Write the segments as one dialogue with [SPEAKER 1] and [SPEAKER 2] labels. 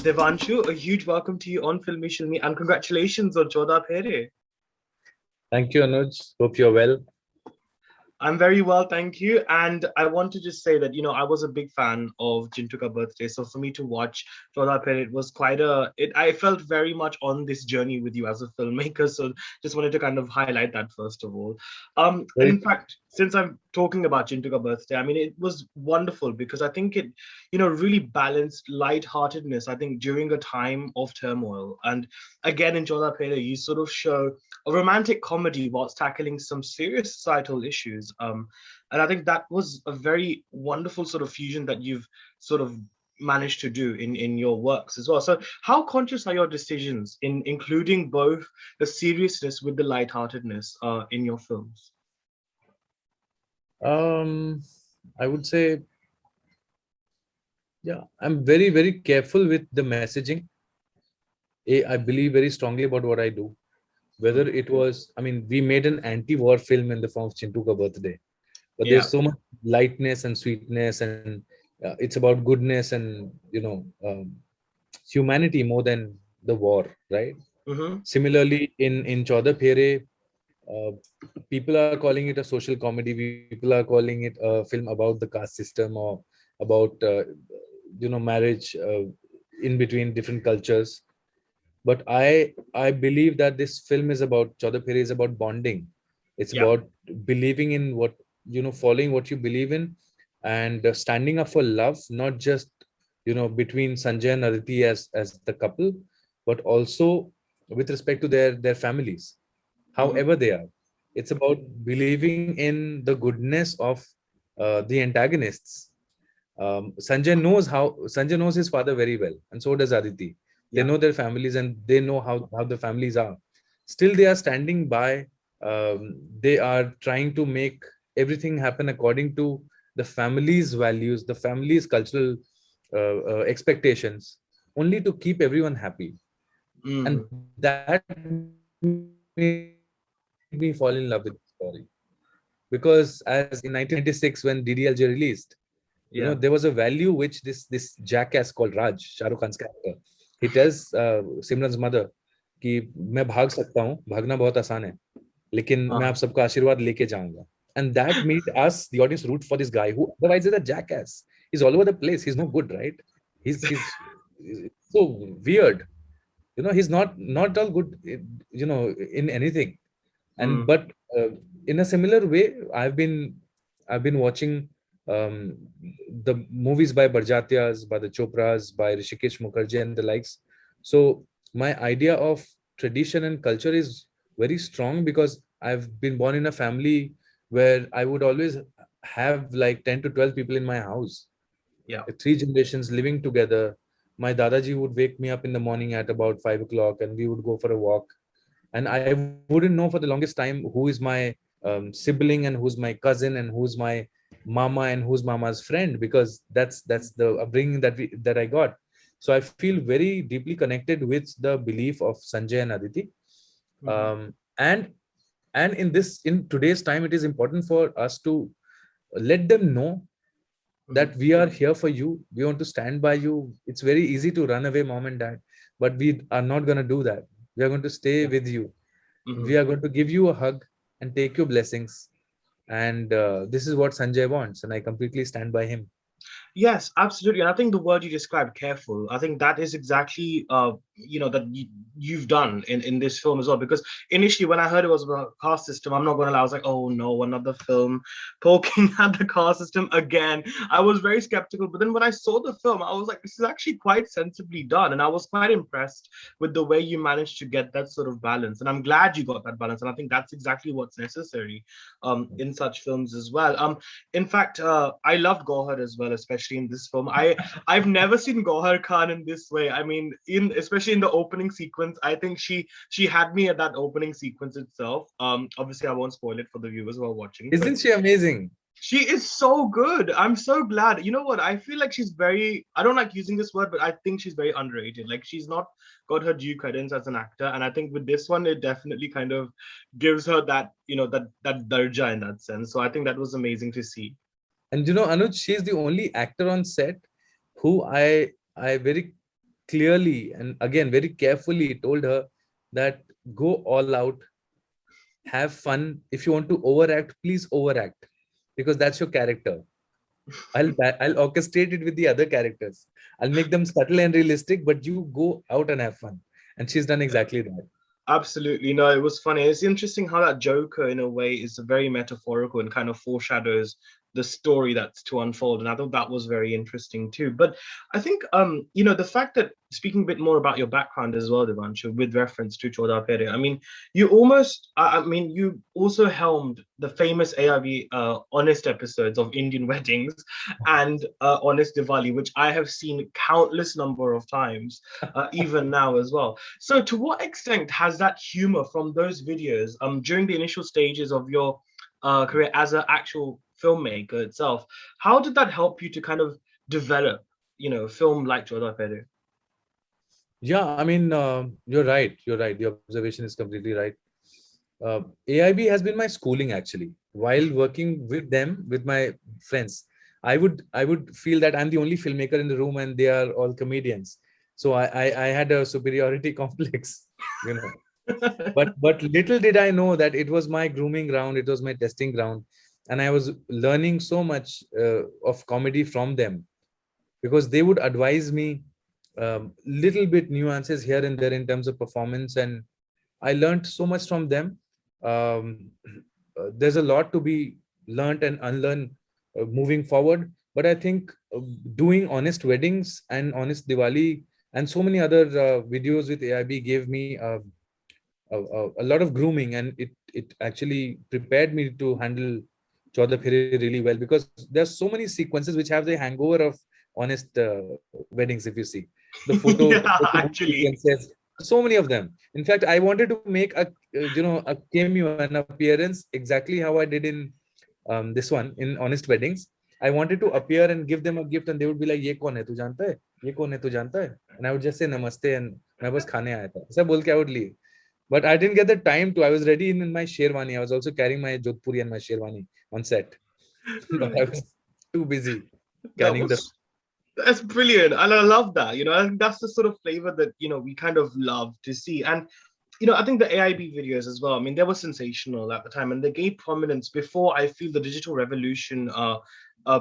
[SPEAKER 1] Devanshu, a huge welcome to you on Filmy Shilmi and congratulations on Choda Phere.
[SPEAKER 2] Thank you, Anuj. Hope you're well.
[SPEAKER 1] I'm very well, thank you. And I want to just say that, I was a big fan of Jintuka Birthday. So for me to watch Choda Phere, it was I felt very much on this journey with you as a filmmaker. So just wanted to kind of highlight that first of all.
[SPEAKER 2] Very
[SPEAKER 1] In fact, since I'm talking about Jintuka Birthday, I mean, it was wonderful because I think it, really balanced lightheartedness, I think, during a time of turmoil. And again, in Choda Phere, you sort of show a romantic comedy whilst tackling some serious societal issues. And I think that was a very wonderful sort of fusion that you've sort of managed to do in your works as well. So how conscious are your decisions in including both the seriousness with the lightheartedness in your films?
[SPEAKER 2] I would say, yeah, I'm very, very careful with the messaging. I believe very strongly about what I do. Whether it was, I mean, we made an anti-war film in the form of Chintu Ka Birthday, but
[SPEAKER 1] Yeah.
[SPEAKER 2] there's so much lightness and sweetness, and it's about goodness and humanity more than the war, right?
[SPEAKER 1] Mm-hmm.
[SPEAKER 2] Similarly, in Chauda Phere, uh, people are calling it a social comedy. People are calling it a film about the caste system or about marriage in between different cultures. But I believe that this film is about Chauda Phere is about bonding. It's
[SPEAKER 1] Yeah.
[SPEAKER 2] about believing in what following what you believe in, and standing up for love, not just between Sanjay and Aditi as the couple, but also with respect to their families,
[SPEAKER 1] Mm-hmm.
[SPEAKER 2] however they are. It's about believing in the goodness of the antagonists. Sanjay knows his father very well, and so does Aditi. They
[SPEAKER 1] Yeah.
[SPEAKER 2] know their families and they know how the families are. Still, they are standing by. They are trying to make everything happen according to the family's values, the family's cultural expectations, only to keep everyone happy.
[SPEAKER 1] Mm-hmm.
[SPEAKER 2] And that made me fall in love with the story. Because as in 1996, when DDLJ released, there was a value
[SPEAKER 1] Yeah.
[SPEAKER 2] which this jackass called Raj, Shah Rukh Khan's character, he tells Simran's mother कि मैं भाग सकता हूँ, भागना बहुत आसान है, लेकिन मैं
[SPEAKER 1] Uh-huh.
[SPEAKER 2] आप सबका आशीर्वाद लेके जाऊंगा. And that made us, the audience, root for this guy who otherwise is a jackass. He's all over the place. He's no good, right? He's so weird. He's not all good, in anything. And
[SPEAKER 1] Mm.
[SPEAKER 2] but in a similar way, I've been watching um, the movies by Barjatias, by the Chopras, by Rishikesh Mukherjee and the likes. So my idea of tradition and culture is very strong because I've been born in a family where I would always have like 10 to 12 people in my house,
[SPEAKER 1] Yeah.
[SPEAKER 2] three generations living together. My Dadaji would wake me up in the morning at about 5 o'clock and we would go for a walk. And I wouldn't know for the longest time who is my sibling and who's my cousin and who's my mama and who's mama's friend, because that's the upbringing that I got. So I feel very deeply connected with the belief of Sanjay and Aditi.
[SPEAKER 1] Mm-hmm.
[SPEAKER 2] And in today's time, it is important for us to let them know
[SPEAKER 1] Mm-hmm.
[SPEAKER 2] that we are here for you. We want to stand by you. It's very easy to run away, mom and dad, but we are not going to do that. We are going to stay
[SPEAKER 1] Yeah.
[SPEAKER 2] with you.
[SPEAKER 1] Mm-hmm.
[SPEAKER 2] We are going to give you a hug and take your blessings. And this is what Sanjay wants, and I completely stand by him.
[SPEAKER 1] Yes, absolutely. And I think the word you described, careful, I think that is exactly, that you've done in this film as well. Because initially, when I heard it was about caste system, I'm not going to lie, I was like, oh no, another film poking at the caste system again. I was very skeptical. But then when I saw the film, I was like, this is actually quite sensibly done. And I was quite impressed with the way you managed to get that sort of balance. And I'm glad you got that balance. And I think that's exactly what's necessary in such films as well. In fact, I loved Gohar as well, especially in this film. I've never seen Gohar Khan in this way. I mean, in especially in the opening sequence, I think she had me at that opening sequence itself. Obviously, I won't spoil it for the viewers who are watching, but
[SPEAKER 2] Isn't she amazing?
[SPEAKER 1] she is so good. I'm so glad. You know what? I feel like she's very, I don't like using this word, but I think she's very underrated. Like she's not got her due credence as an actor. And I think with this one, it definitely kind of gives her that, that darja in that sense. So I think that was amazing to see.
[SPEAKER 2] And Anuj, she's the only actor on set who I very clearly and again very carefully told her that go all out, have fun. If you want to overact, please overact, because that's your character. I'll orchestrate it with the other characters. I'll make them subtle and realistic, but you go out and have fun. And she's done exactly that.
[SPEAKER 1] Absolutely. No, it was funny. It's interesting how that Joker, in a way, is very metaphorical and kind of foreshadows the story that's to unfold. And I thought that was very interesting too. But I think, the fact that, speaking a bit more about your background as well, Devanshu, with reference to Choda Pere, I mean, you also helmed the famous AIB Honest episodes of Indian Weddings and Honest Diwali, which I have seen countless number of times, even now as well. So, to what extent has that humor from those videos, during the initial stages of your career as an actual filmmaker itself, how did that help you to kind of develop, film like Choda Pere?
[SPEAKER 2] Yeah, I mean, you're right. You're right. The observation is completely right. AIB has been my schooling actually. While working with them, with my friends, I would feel that I'm the only filmmaker in the room and they are all comedians. So I had a superiority complex, you know. But little did I know that it was my grooming ground, it was my testing ground, and I was learning so much of comedy from them, because they would advise me little bit nuances here and there in terms of performance, and I learned so much from them. There's a lot to be learned and unlearned moving forward, but I think doing Honest Weddings and Honest Diwali and so many other videos with AIB gave me a lot of grooming, and it actually prepared me to handle Chauda Phiri really well, because there's so many sequences which have the hangover of Honest Weddings. If you see the
[SPEAKER 1] Yeah,
[SPEAKER 2] photo booth
[SPEAKER 1] actually.
[SPEAKER 2] sequences, so many of them. In fact, I wanted to make a a cameo, an appearance, exactly how I did in this one in Honest Weddings. I wanted to appear and give them a gift, and they would be like, "ये कौन है तू जानता है? ये कौन है तू जानता है?" And I would just say namaste, and मैं बस खाने आया था. ऐसा बोल के I would leave. But I didn't get the time to. I was ready in my sherwani. I was also carrying my jodhpuri and my sherwani on set, but I
[SPEAKER 1] Right.
[SPEAKER 2] was too busy
[SPEAKER 1] That
[SPEAKER 2] carrying the.
[SPEAKER 1] was That's brilliant. And I love that. I think that's the sort of flavor that, we kind of love to see. And, I think the AIB videos as well, I mean, they were sensational at the time and they gained prominence before I feel the digital revolution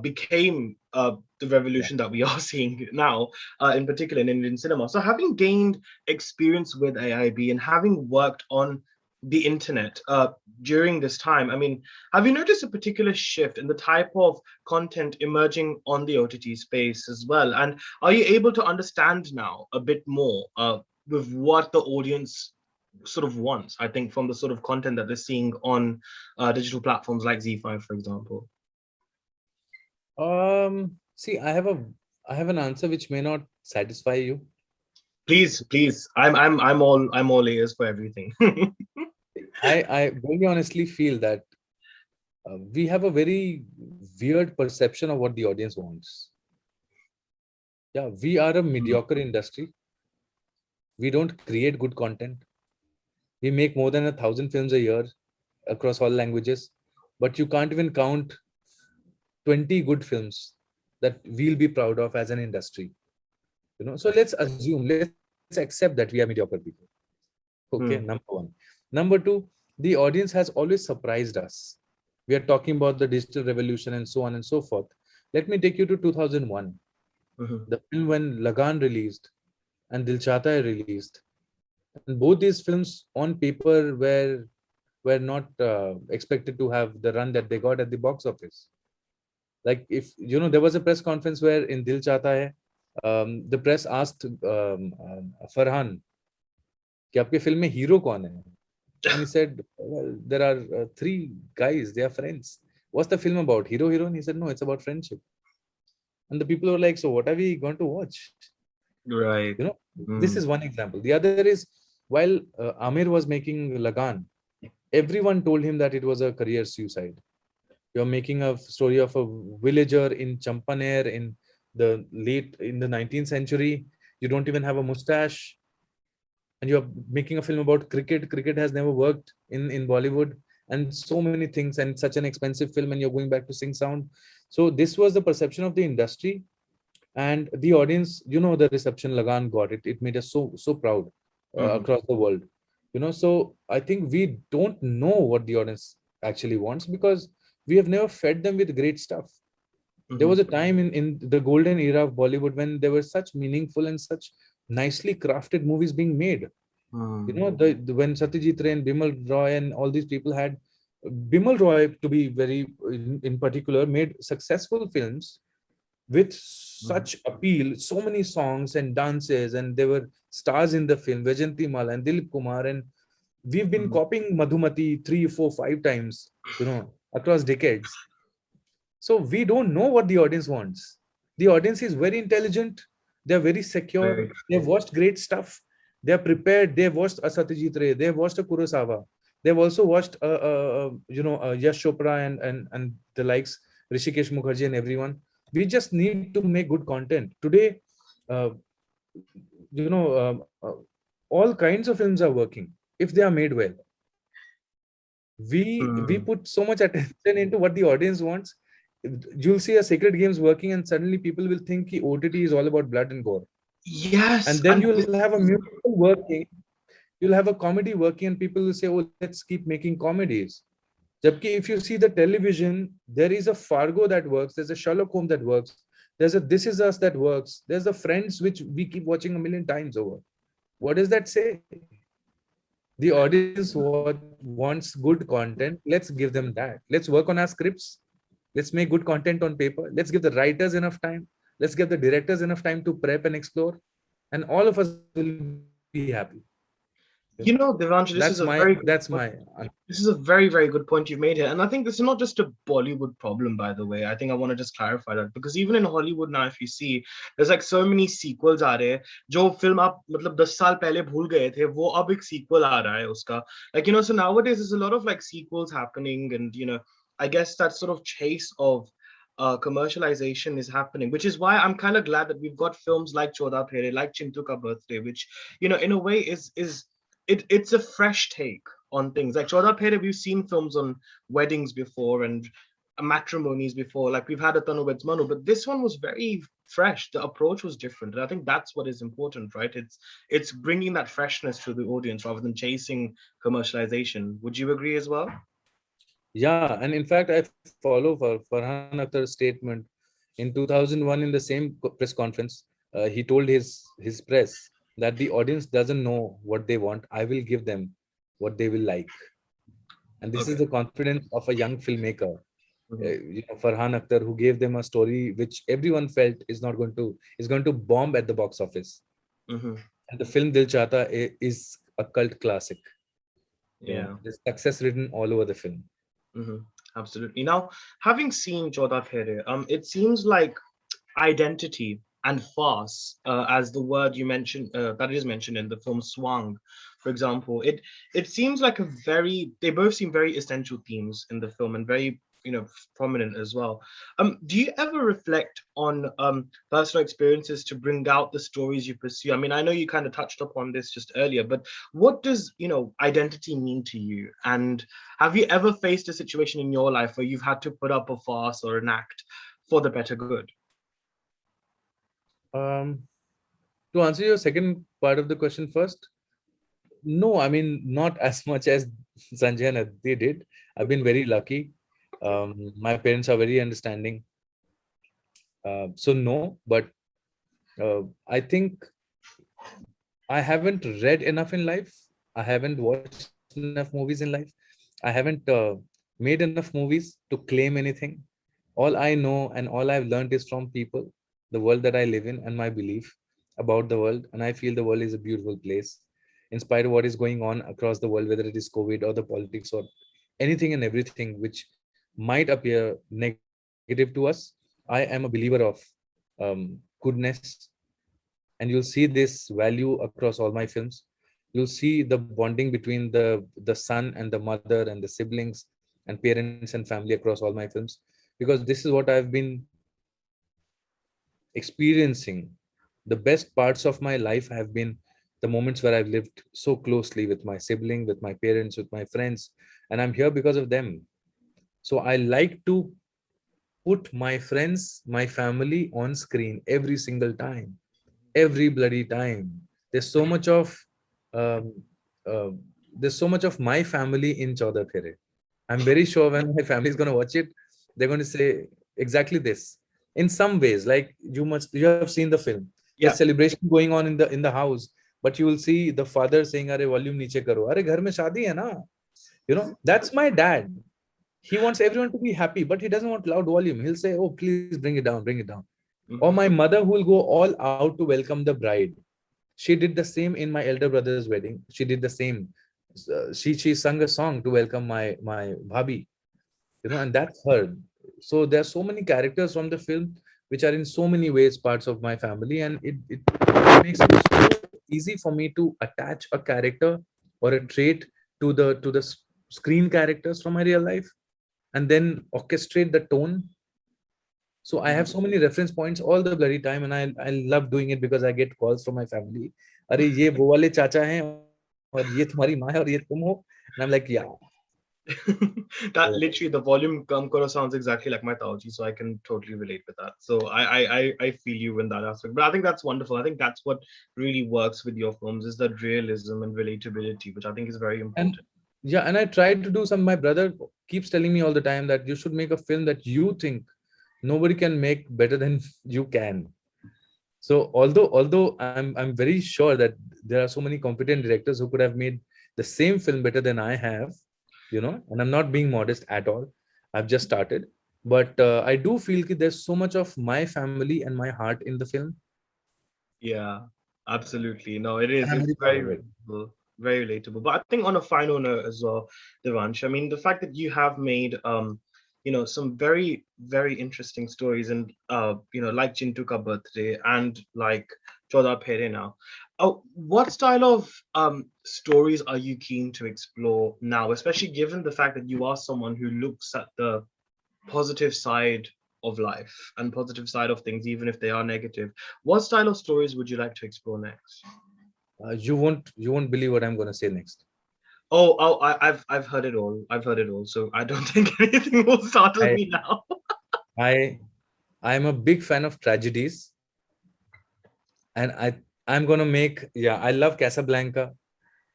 [SPEAKER 1] became the
[SPEAKER 2] Yeah.
[SPEAKER 1] revolution that we are seeing now, in particular in Indian cinema. So having gained experience with AIB and having worked on the internet during this time, I mean, have you noticed a particular shift in the type of content emerging on the OTT space as well? And are you able to understand now a bit more with what the audience sort of wants, I think, from the sort of content that they're seeing on digital platforms like Z5, for example?
[SPEAKER 2] See, I have an answer which may not satisfy you.
[SPEAKER 1] Please, please, I'm all ears for everything.
[SPEAKER 2] I very honestly feel that we have a very weird perception of what the audience wants. Yeah, we are a mediocre industry. We don't create good content. We make more than 1,000 films a year across all languages, but you can't even count 20 good films that we'll be proud of as an industry. So let's assume, let's accept that we are mediocre people. Okay, number
[SPEAKER 1] Hmm.
[SPEAKER 2] one. Number two, the audience has always surprised us. We are talking about the digital revolution and so on and so forth. Let me take you to 2001,
[SPEAKER 1] Mhm.
[SPEAKER 2] the film when Lagan released and Dil Chahta Hai released. And both these films on paper were not expected to have the run that they got at the box office. Like, if there was a press conference where in Dil Chahta Hai, the press asked Farhan कि आपके film में hero कौन है? And he said, well, there are three guys, they are friends. What's the film about? Hero, heroine? He said, no, it's about friendship. And the people were like, so what are we going to watch?
[SPEAKER 1] Right.
[SPEAKER 2] This
[SPEAKER 1] Hmm.
[SPEAKER 2] is one example. The other is, while Amir was making Lagan, everyone told him that it was a career suicide. You're making a story of a villager in Champaner in the 19th century. You don't even have a mustache, and you're making a film about cricket. Cricket has never worked in Bollywood, and so many things, and such an expensive film, and you're going back to sing sound. So this was the perception of the industry, and the audience, the reception Lagan got, it made us so proud
[SPEAKER 1] Mhm.
[SPEAKER 2] across the world. So I think we don't know what the audience actually wants, because we have never fed them with great stuff. There
[SPEAKER 1] Mhm.
[SPEAKER 2] was a time in the golden era of Bollywood when there were such meaningful and such nicely crafted movies being made.
[SPEAKER 1] Mhm.
[SPEAKER 2] When Satyajit Ray and Bimal Roy and all these people had, Bimal Roy, to be very in particular, made successful films with
[SPEAKER 1] Mhm.
[SPEAKER 2] such appeal, so many songs and dances, and there were stars in the film, Vajanti Mala and Dilip Kumar, and we've been
[SPEAKER 1] Mhm.
[SPEAKER 2] copying Madhumati 3, 4, 5 times, across decades. So we don't know what the audience wants. The audience is very intelligent. They're very secure.
[SPEAKER 1] Very
[SPEAKER 2] They've watched great stuff. They're prepared. They've watched a Satyajit Ray. They've watched a Kurosawa. They've also watched, Yash Chopra and the likes, Rishikesh Mukherjee and everyone. We just need to make good content. Today, uh, you know, all kinds of films are working if they are made well. We
[SPEAKER 1] true.
[SPEAKER 2] put so much attention into what the audience wants. You'll see a Sacred Games working, and suddenly people will think ki OTT is all about blood and gore.
[SPEAKER 1] Yes,
[SPEAKER 2] And then
[SPEAKER 1] and
[SPEAKER 2] you'll have a musical working, you'll have a comedy working, and people will say, "Oh, let's keep making comedies." Jabki, if you see the television, there is a Fargo that works, there's a Sherlock Holmes that works, there's a This Is Us that works, there's the Friends which we keep watching a million times over. What does that say? The audience wants good content. Let's give them that. Let's work on our scripts. Let's make good content on paper. Let's give the writers enough time. Let's give the directors enough time to prep and explore. And all of us will be happy.
[SPEAKER 1] Devansh, this is a very, very good point you've made here. And I think this is not just a Bollywood problem, by the way. I think I want to just clarify that because even in Hollywood now, if you see, there's like so many sequels आ रहे हैं जो film आप मतलब 10 साल पहले भूल गए थे वो अब एक sequel आ रहा है उसका. Like, so nowadays there's a lot of like sequels happening, and I guess that sort of chase of commercialization is happening, which is why I'm kind of glad that we've got films like Choda Phere, like Chintu Ka Birthday, which in a way is it's a fresh take on things. Like Choda Phere, we've seen films on weddings before and matrimonies before. Like we've had a Tanu Weds Manu, but this one was very fresh. The approach was different, and I think that's what is important, right? It's bringing that freshness to the audience rather than chasing commercialization. Would you agree as well?
[SPEAKER 2] Yeah, and in fact, I follow Farhan Akhtar's statement in 2001 in the same press conference. He told his press that the audience doesn't know what they want. I will give them what they will like, and this is
[SPEAKER 1] Okay.
[SPEAKER 2] the confidence of a young filmmaker.
[SPEAKER 1] Mm-hmm.
[SPEAKER 2] Farhan Akhtar, who gave them a story which everyone felt is going to bomb at the box office,
[SPEAKER 1] Mm-hmm.
[SPEAKER 2] and the film Dil Chahta is a cult classic.
[SPEAKER 1] Yeah.
[SPEAKER 2] There's success written all over the film.
[SPEAKER 1] Mm-hmm. Absolutely. Now, having seen Choda Phere, it seems like identity and farce, as the word you mentioned that is mentioned in the film Swang, for example, it seems like they both seem very essential themes in the film and very prominent as well. Do you ever reflect on personal experiences to bring out the stories you pursue? I mean, I know you kind of touched upon this just earlier, but what does identity mean to you? And have you ever faced a situation in your life where you've had to put up a farce or an act for the better good?
[SPEAKER 2] Um, to answer your second part of the question first, no, I mean, not as much as Sanjay and Aditi did. I've been very lucky. My parents are very understanding. So no, but I think I haven't read enough in life. I haven't watched enough movies in life. I haven't made enough movies to claim anything. All I know and all I've learned is from people, the world that I live in, and my belief about the world. And I feel the world is a beautiful place, in spite of what is going on across the world, whether it is COVID or the politics or anything and everything which might appear negative to us. I am a believer of goodness, and you'll see this value across all my films. You'll see the bonding between the son and the mother and the siblings and parents and family across all my films, because this is what I've been experiencing. The best parts of my life have been the moments where I've lived so closely with my sibling, with my parents, with my friends, and I'm here because of them. So I like to put my friends, my family on screen every single time, every bloody time. There's so much of um, uh, there's so much of my family in Chauda Phere. I'm very sure when my family is going to watch it, they're going to say exactly this. In some ways, like you have seen the film. There's
[SPEAKER 1] Yeah.
[SPEAKER 2] celebration going on in the house, but you will see the father saying, "Arey volume niche karo. Arey ghar mein shaadi hai na." That's my dad. He wants everyone to be happy, but he doesn't want loud volume. He'll say, "Oh, please bring it down, bring it down." Or my
[SPEAKER 1] Mhm.
[SPEAKER 2] mother who will go all out to welcome the bride. She did the same in my elder brother's wedding. She did the same. She sung a song to welcome my bhabhi, and that's her. So there are so many characters from the film which are in so many ways parts of my family, and it makes it so easy for me to attach a character or a trait to the screen characters from my real life, and then orchestrate the tone. So I have so many reference points all the bloody time, and I love doing it because I get calls from my family. अरे ये वो वाले चाचा हैं और ये तुम्हारी माँ है और ये तुम हो, and I'm like, yeah.
[SPEAKER 1] That literally the volume karo sounds exactly like my Tauji, so I can totally relate with that. So I feel you in that aspect. But I think that's wonderful. I think that's what really works with your films is that realism and relatability, which I think is very
[SPEAKER 2] And
[SPEAKER 1] important.
[SPEAKER 2] yeah, and I tried to do some. My brother keeps telling me all the time that you should make a film that you think nobody can make better than you can. So although I'm very sure that there are so many competent directors who could have made the same film better than I have, and I'm not being modest at all. I've just started, but I do feel that there's so much of my family and my heart in the film,
[SPEAKER 1] Yeah, absolutely. No, it
[SPEAKER 2] and
[SPEAKER 1] is.
[SPEAKER 2] I'm
[SPEAKER 1] It's
[SPEAKER 2] very proud
[SPEAKER 1] very
[SPEAKER 2] of it.
[SPEAKER 1] relatable, very relatable. But I think on a final note as well, Devansh, I mean, the fact that you have made some very, very interesting stories and like Chintu Ka Birthday and like Choda Phere now. What style of stories are you keen to explore now, especially given the fact that you are someone who looks at the positive side of life and positive side of things, even if they are negative. What style of stories would you like to explore next?
[SPEAKER 2] You won't believe what I'm going to say next.
[SPEAKER 1] I've heard it all. I've heard it all. So I don't think anything will startle
[SPEAKER 2] I
[SPEAKER 1] me now.
[SPEAKER 2] I I'm a big fan of tragedies, and I'm going to make, yeah, I love Casablanca.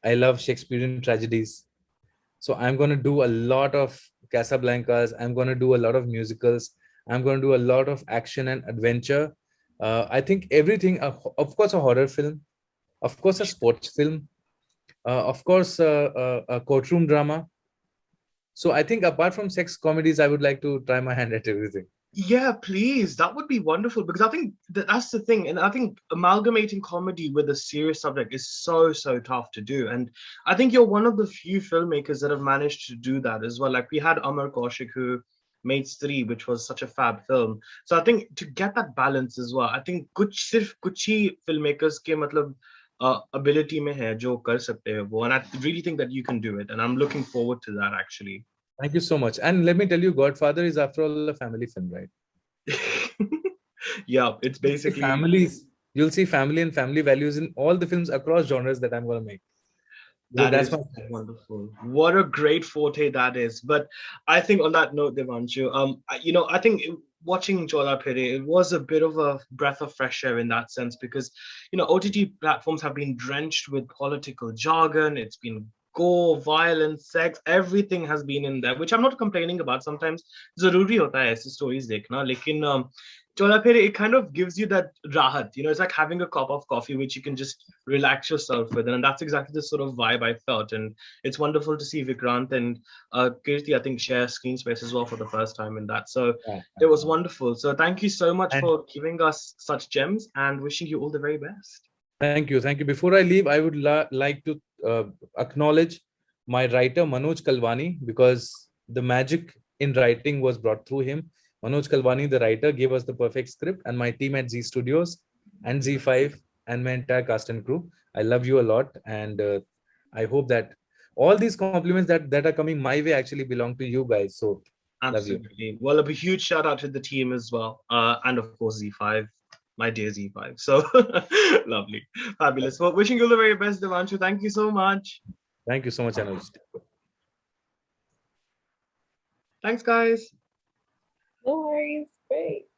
[SPEAKER 2] I love Shakespearean tragedies. So I'm going to do a lot of Casablancas. I'm going to do a lot of musicals. I'm going to do a lot of action and adventure. I think everything, of course, a horror film, of course, a sports film, of course, a courtroom drama. So I think apart from sex comedies, I would like to try my hand at everything.
[SPEAKER 1] Yeah, please. That would be wonderful because I think that's the thing. And I think amalgamating comedy with a serious subject is so, so tough to do. And I think you're one of the few filmmakers that have managed to do that as well. Like we had Amar Kaushik who made Stree, which was such a fab film. So I think to get that balance as well, I think कुछ ही filmmakers के मतलब ability में है जो कर सकते हैं वो. And I really think that you can do it. And I'm looking forward to that actually.
[SPEAKER 2] Thank you so much. And let me tell you, Godfather is after all a family film, right?
[SPEAKER 1] Yeah, it's
[SPEAKER 2] The
[SPEAKER 1] basically
[SPEAKER 2] families, you'll see family and family values in all the films across genres that I'm going to make. Because
[SPEAKER 1] that
[SPEAKER 2] that's
[SPEAKER 1] is
[SPEAKER 2] my style.
[SPEAKER 1] wonderful. What a great forte that is. But I think on that note, Devanshu, I think watching Jola Pere, it was a bit of a breath of fresh air in that sense because, OTT platforms have been drenched with political jargon. It's been gore, violence, sex, everything has been in there, which I'm not complaining about. Sometimes जरूरी होता है ऐसी stories देखना, लेकिन Chola Pere, it kind of gives you that rahat, it's like having a cup of coffee, which you can just relax yourself with. And that's exactly the sort of vibe I felt. And it's wonderful to see Vikrant and Kirti, I think, share screen space as well for the first time in that. So
[SPEAKER 2] Yeah.
[SPEAKER 1] it was wonderful. So thank you so much
[SPEAKER 2] And
[SPEAKER 1] for giving us such gems and wishing you all the very best.
[SPEAKER 2] thank you. Thank you. Before I leave, I would like to acknowledge my writer, Manoj Kalwani, because the magic in writing was brought through him. Manoj Kalwani, the writer, gave us the perfect script, and my team at Z Studios and Z5 and my entire cast and crew. I love you a lot, and I hope that all these compliments that are coming my way actually belong to you guys. So love you.
[SPEAKER 1] Absolutely. Well, a huge shout out to the team as well. And of course, Z5, my dear Z5. So lovely. Fabulous. Well, wishing you all the very best, Devanshu. Thank you so much.
[SPEAKER 2] Thank you so much, Anuj.
[SPEAKER 1] Thanks, guys.
[SPEAKER 3] No worries. Great.